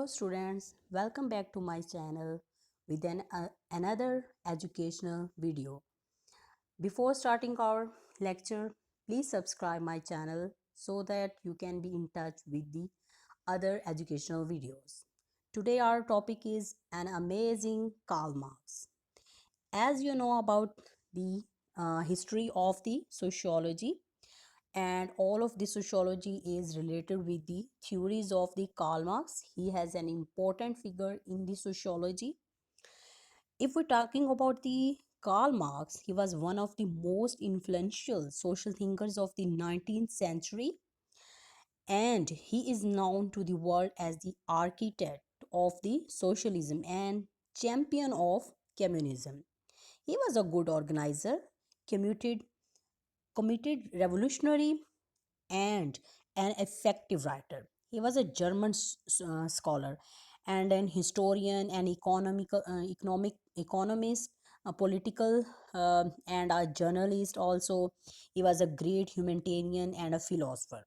Hello students, welcome back to my channel with another educational video. Before starting our lecture, please subscribe my channel so that you can be in touch with the other educational videos. Today our topic is an amazing Karl Marx. As you know about the history of the sociology, and all of the sociology is related with the theories of the Karl Marx. He has an important figure in the sociology. If we're talking about the Karl Marx, he was one of the most influential social thinkers of the 19th century, and he is known to the world as the architect of the socialism and champion of communism. He was a good organizer, committed committed revolutionary, and an effective writer. He was a German scholar and an historian, an economist, a political, and a journalist. Also, he was a great humanitarian and a philosopher.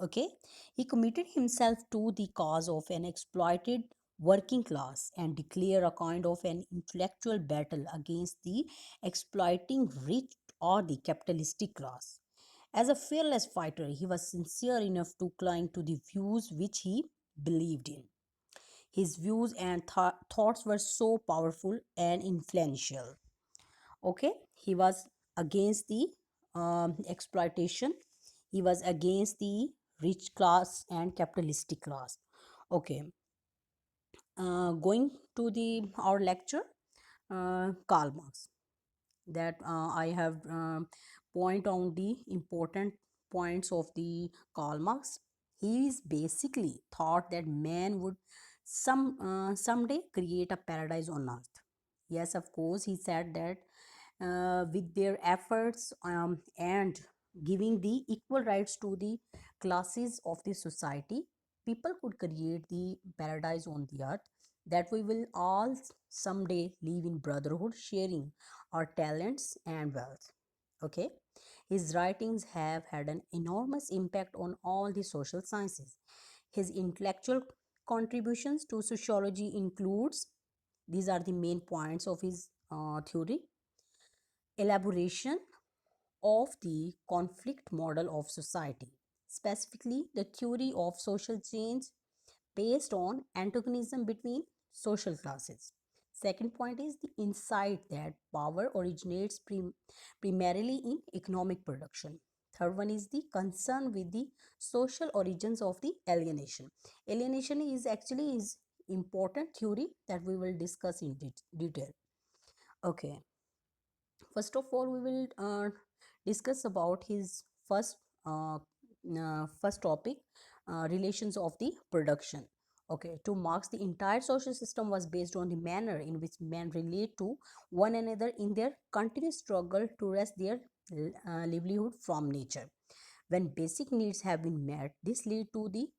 Okay, he committed himself to the cause of an exploited working class and declared a kind of an intellectual battle against the exploiting rich or the capitalistic class. As a fearless fighter, he was sincere enough to cling to the views which he believed in. His views and thoughts were so powerful and influential. Okay, he was against the exploitation, he was against the rich class and capitalistic class. Okay, going to the our lecture, Karl Marx, that I have point on the important points of the Karl Marx. He is basically thought that man would someday create a paradise on earth. Yes, of course, he said that with their efforts and giving the equal rights to the classes of the society, people could create the paradise on the earth, that we will all someday live in brotherhood, sharing our talents and wealth. Okay, his writings have had an enormous impact on all the social sciences. His intellectual contributions to sociology includes, these are the main points of his theory: elaboration of the conflict model of society, specifically the theory of social change based on antagonism between social classes. Second point is the insight that power originates primarily in economic production. Third one is the concern with the social origins of the alienation. Alienation is actually is important theory that we will discuss in detail. Okay, first of all, we will discuss about his first topic, relations of the production. Okay, to Marx, the entire social system was based on the manner in which men relate to one another in their continuous struggle to wrest their livelihood from nature. When basic needs have been met, this lead to the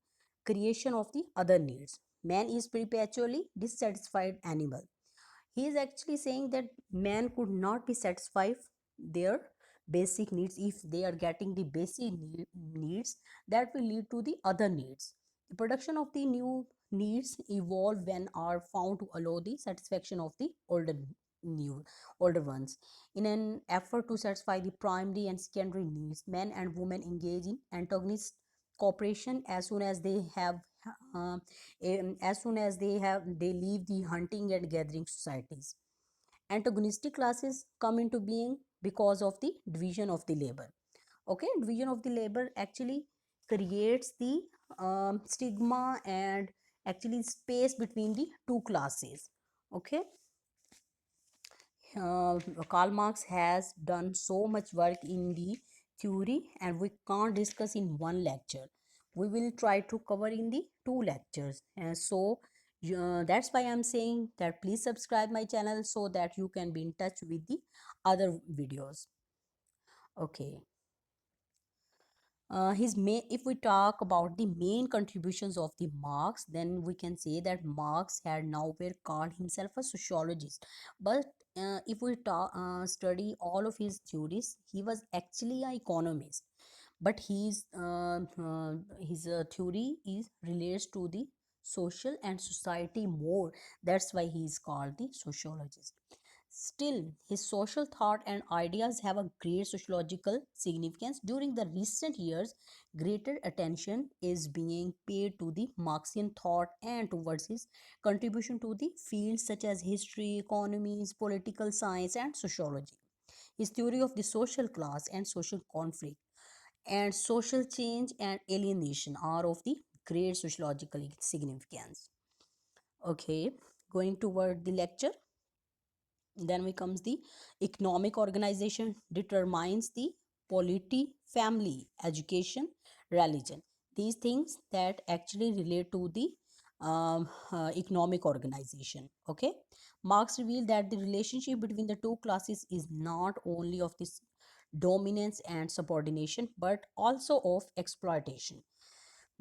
creation of the other needs. Man is perpetually dissatisfied animal. He is actually saying that man could not be satisfied their basic needs. If they are getting the basic needs, that will lead to the other needs. The production of the new needs evolve when are found to allow the satisfaction of the new older ones. In an effort to satisfy the primary and secondary needs, men and women engage in antagonist cooperation as soon as they have uh, they leave the hunting and gathering societies. Antagonistic classes come into being because of the division of the labor. Okay, division of the labor actually creates the stigma and actually space between the two classes. Okay, Karl Marx has done so much work in the theory, and we can't discuss in one lecture. We will try to cover in the two lectures. That's why I'm saying that please subscribe my channel so that you can be in touch with the other videos. Okay. If we talk about the main contributions of the Marx, then we can say that Marx had nowhere called himself a sociologist. But if we study all of his theories, he was actually an economist. But his theory is relates to the social and society more. That's why he is called the sociologist. Still, his social thought and ideas have a great sociological significance. During the recent years, greater attention is being paid to the Marxian thought and towards his contribution to the fields such as history, economies, political science, and sociology. His theory of the social class and social conflict and social change and alienation are of the great sociological significance. Okay, going toward the lecture. Then we comes the economic organization determines the polity, family, education, religion. These things that actually relate to the economic organization. Okay, Marx revealed that the relationship between the two classes is not only of this dominance and subordination but also of exploitation.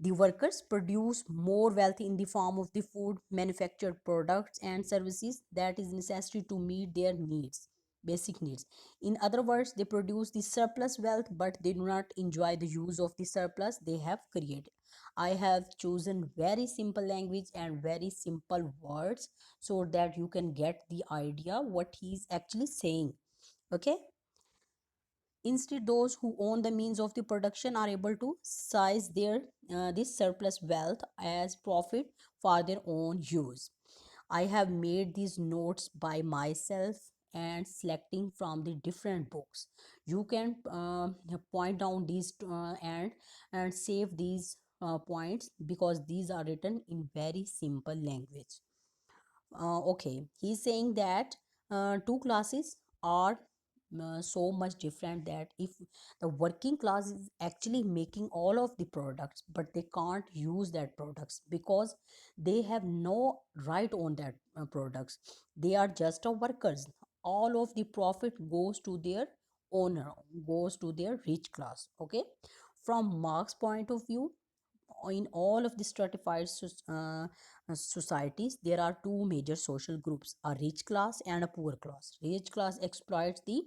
The workers produce more wealth in the form of the food, manufactured products, and services that is necessary to meet their needs, basic needs. In other words, they produce the surplus wealth, but they do not enjoy the use of the surplus they have created. I have chosen very simple language and very simple words so that you can get the idea what he is actually saying. Okay. Instead, those who own the means of the production are able to size their this surplus wealth as profit for their own use. I have made these notes by myself and selecting from the different books. You can point down these and save these points because these are written in very simple language. Okay, he's saying that two classes are so much different that if the working class is actually making all of the products but they can't use that products because they have no right on that products, they are just a workers. All of the profit goes to their owner, goes to their rich class. Okay, from Marx point of view, in all of the stratified societies, there are two major social groups, a rich class and a poor class. Rich class exploits the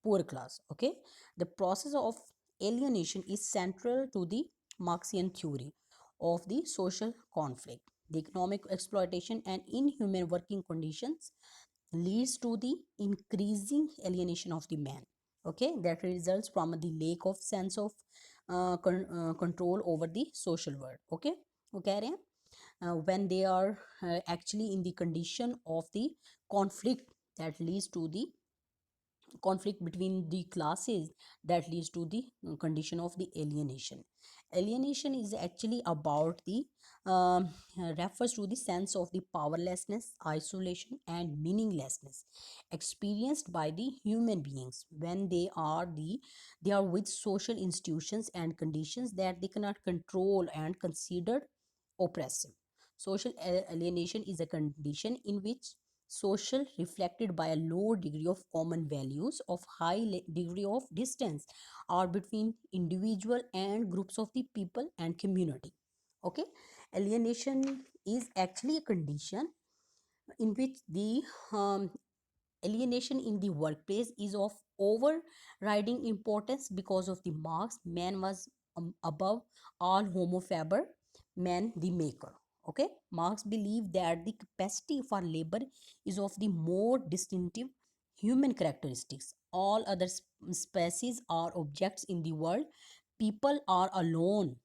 poor class. Okay, the process of alienation is central to the Marxian theory of the social conflict. The economic exploitation and inhuman working conditions leads to the increasing alienation of the man. Okay, that results from the lack of sense of control over the social world. Okay, वो कह रहे हैं when they are actually in the condition of the conflict that leads to the conflict between the classes, that leads to the condition of the alienation. Alienation is actually about the um, refers to the sense of the powerlessness, isolation, and meaninglessness experienced by the human beings when they are with social institutions and conditions that they cannot control and considered oppressive. Social alienation is a condition in which social reflected by a low degree of common values of high degree of distance are between individual and groups of the people and community. Okay, alienation is actually a condition in which the um, alienation in the workplace is of overriding importance because of the Marx man was above all homo faber, man the maker. Okay, Marx believed that the capacity for labor is of the more distinctive human characteristics. All other species are objects in the world. People are alone.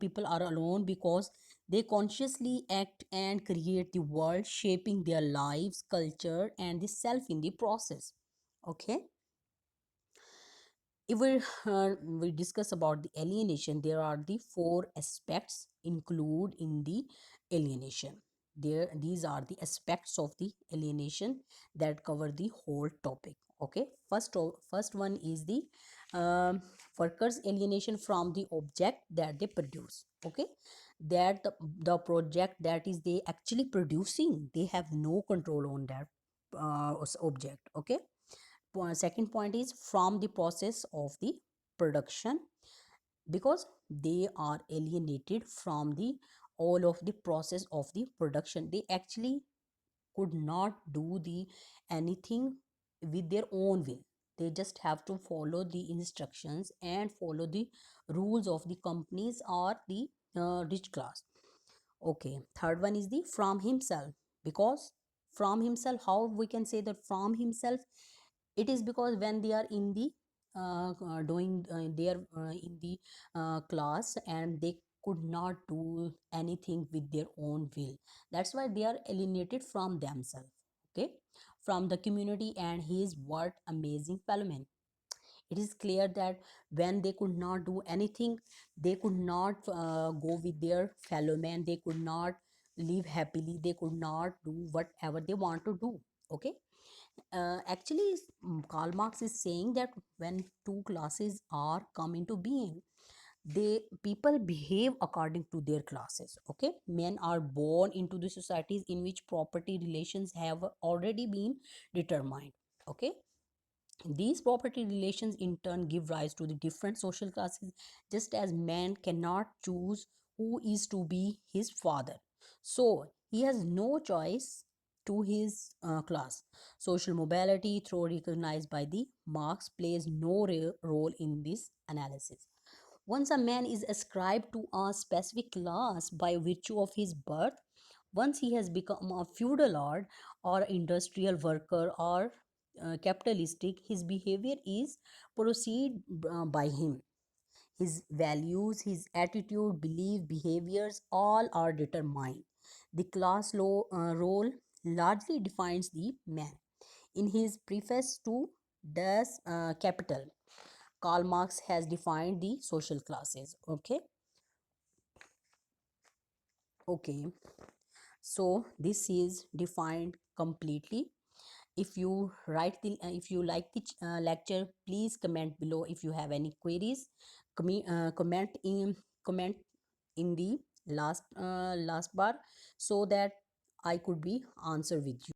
People are alone because they consciously act and create the world, shaping their lives, culture, and the self in the process. Okay, if we discuss about the alienation, there are the four aspects include in the alienation. There, these are the aspects of the alienation that cover the whole topic. Okay, first one is the um, workers alienation from the object that they produce. Okay, that the project that is they actually producing, they have no control on that object. Okay, second point is from the process of the production, because they are alienated from the all of the process of the production. They actually could not do the anything with their own will. They just have to follow the instructions and follow the rules of the companies or the rich class. Okay, third one is the from himself. Because from himself, how we can say that from himself? It is because when they are in the doing they are in the class, and they could not do anything with their own will. That's why they are alienated from themselves. Okay, from the community, and he is what amazing phenomenon. It is clear that when they could not do anything, they could not go with their fellow men, they could not live happily, they could not do whatever they want to do. Okay, actually, Karl Marx is saying that when two classes are come into being, they people behave according to their classes. Okay, men are born into the societies in which property relations have already been determined. Okay, these property relations in turn give rise to the different social classes, just as man cannot choose who is to be his father. So he has no choice to his class. Social mobility, though recognized by the Marx, plays no role in this analysis. Once a man is ascribed to a specific class by virtue of his birth, once he has become a feudal lord or industrial worker or capitalistic, his behavior is proceed by him. His values, his attitude, belief, behaviors, all are determined. The class role largely defines the man. In his preface to Das Kapital, Karl Marx has defined the social classes. Okay. So this is defined completely. If you if you like the lecture, please comment below. If you have any queries, comment in the last bar, so that I could be answer with you.